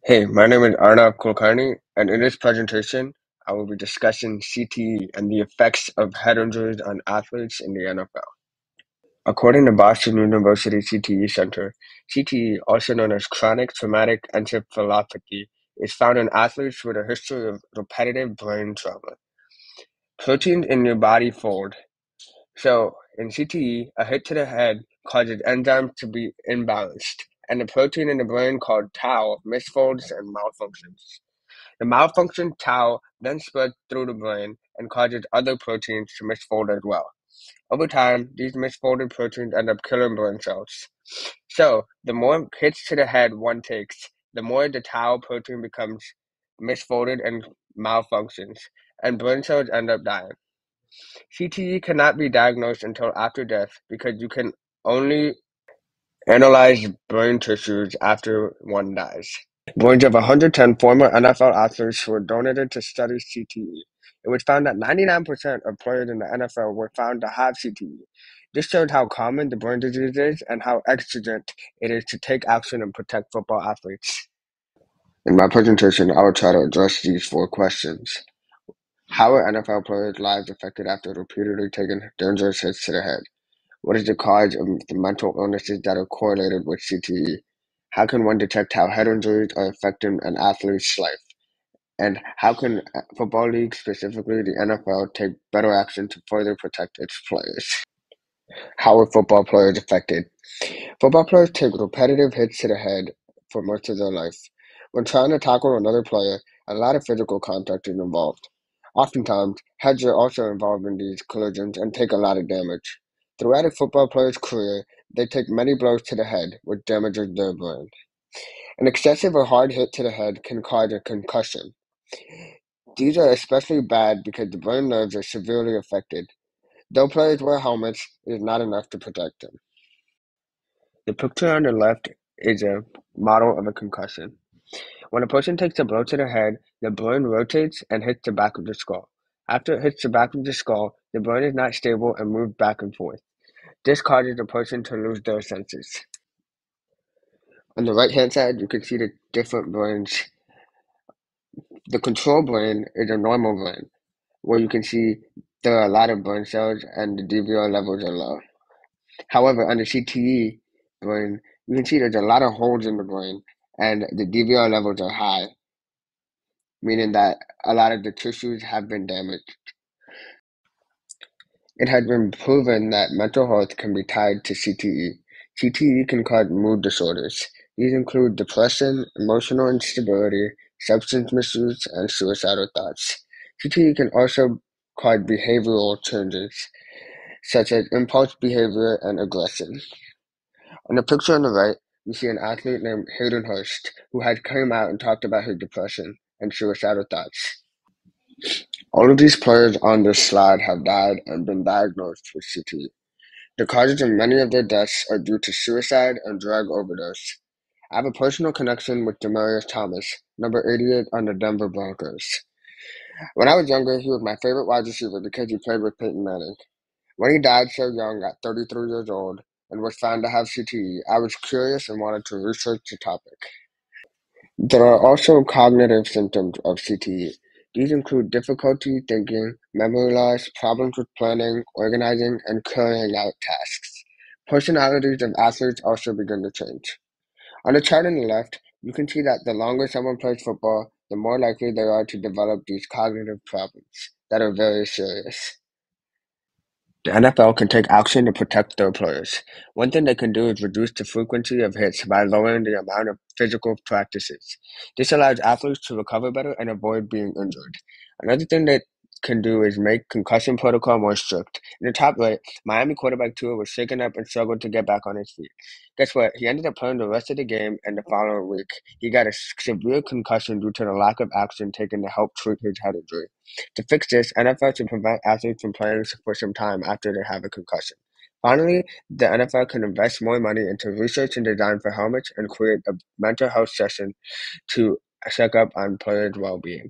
Hey, my name is Arnav Kulkarni, and in this presentation, I will be discussing CTE and the effects of head injuries on athletes in the NFL. According to Boston University CTE Center, CTE, also known as chronic traumatic encephalopathy, is found in athletes with a history of repetitive brain trauma. Proteins in your body fold. So, in CTE, a hit to the head causes enzymes to be imbalanced, and the protein in the brain called tau misfolds and malfunctions. The malfunctioned tau then spreads through the brain and causes other proteins to misfold as well. Over time, these misfolded proteins end up killing brain cells. So, the more hits to the head one takes, the more the tau protein becomes misfolded and malfunctions, and brain cells end up dying. CTE cannot be diagnosed until after death because you can only analyze brain tissues after one dies. Boards of 110 former NFL athletes were donated to study CTE. It was found that 99% of players in the NFL were found to have CTE. This showed how common the brain disease is and how exigent it is to take action and protect football athletes. In my presentation, I will try to address these four questions. How are NFL players' lives affected after repeatedly taking dangerous hits to the head? What is the cause of the mental illnesses that are correlated with CTE? How can one detect how head injuries are affecting an athlete's life? And how can football leagues, specifically the NFL, take better action to further protect its players? How are football players affected? Football players take repetitive hits to the head for most of their life. When trying to tackle another player, a lot of physical contact is involved. Oftentimes, heads are also involved in these collisions and take a lot of damage. Throughout a football player's career, they take many blows to the head, which damages their brain. An excessive or hard hit to the head can cause a concussion. These are especially bad because the brain nerves are severely affected. Though players wear helmets, it is not enough to protect them. The picture on the left is a model of a concussion. When a person takes a blow to the head, the brain rotates and hits the back of the skull. After it hits the back of the skull, the brain is not stable and moves back and forth. This causes the person to lose their senses. On the right-hand side, you can see the different brains. The control brain is a normal brain, where you can see there are a lot of brain cells and the DVR levels are low. However, on the CTE brain, you can see there's a lot of holes in the brain and the DVR levels are high, meaning that a lot of the tissues have been damaged. It has been proven that mental health can be tied to CTE. CTE can cause mood disorders. These include depression, emotional instability, substance misuse, and suicidal thoughts. CTE can also cause behavioral changes, such as impulse behavior and aggression. On the picture on the right, we see an athlete named Hayden Hurst, who had come out and talked about his depression and suicidal thoughts. All of these players on this slide have died and been diagnosed with CTE. The causes of many of their deaths are due to suicide and drug overdose. I have a personal connection with Demaryius Thomas, number 88 on the Denver Broncos. When I was younger, he was my favorite wide receiver because he played with Peyton Manning. When he died so young at 33 years old and was found to have CTE, I was curious and wanted to research the topic. There are also cognitive symptoms of CTE. These include difficulty thinking, memory loss, problems with planning, organizing, and carrying out tasks. Personalities of athletes also begin to change. On the chart on the left, you can see that the longer someone plays football, the more likely they are to develop these cognitive problems that are very serious. The NFL can take action to protect their players. One thing they can do is reduce the frequency of hits by lowering the amount of physical practices. This allows athletes to recover better and avoid being injured. Another thing they can do is make concussion protocol more strict. In the top right, Miami quarterback Tua was shaken up and struggled to get back on his feet. Guess what? He ended up playing the rest of the game and the following week. He got a severe concussion due to the lack of action taken to help treat his head injury. To fix this, NFL should prevent athletes from playing for some time after they have a concussion. Finally, the NFL can invest more money into research and design for helmets and create a mental health session to check up on players' well-being.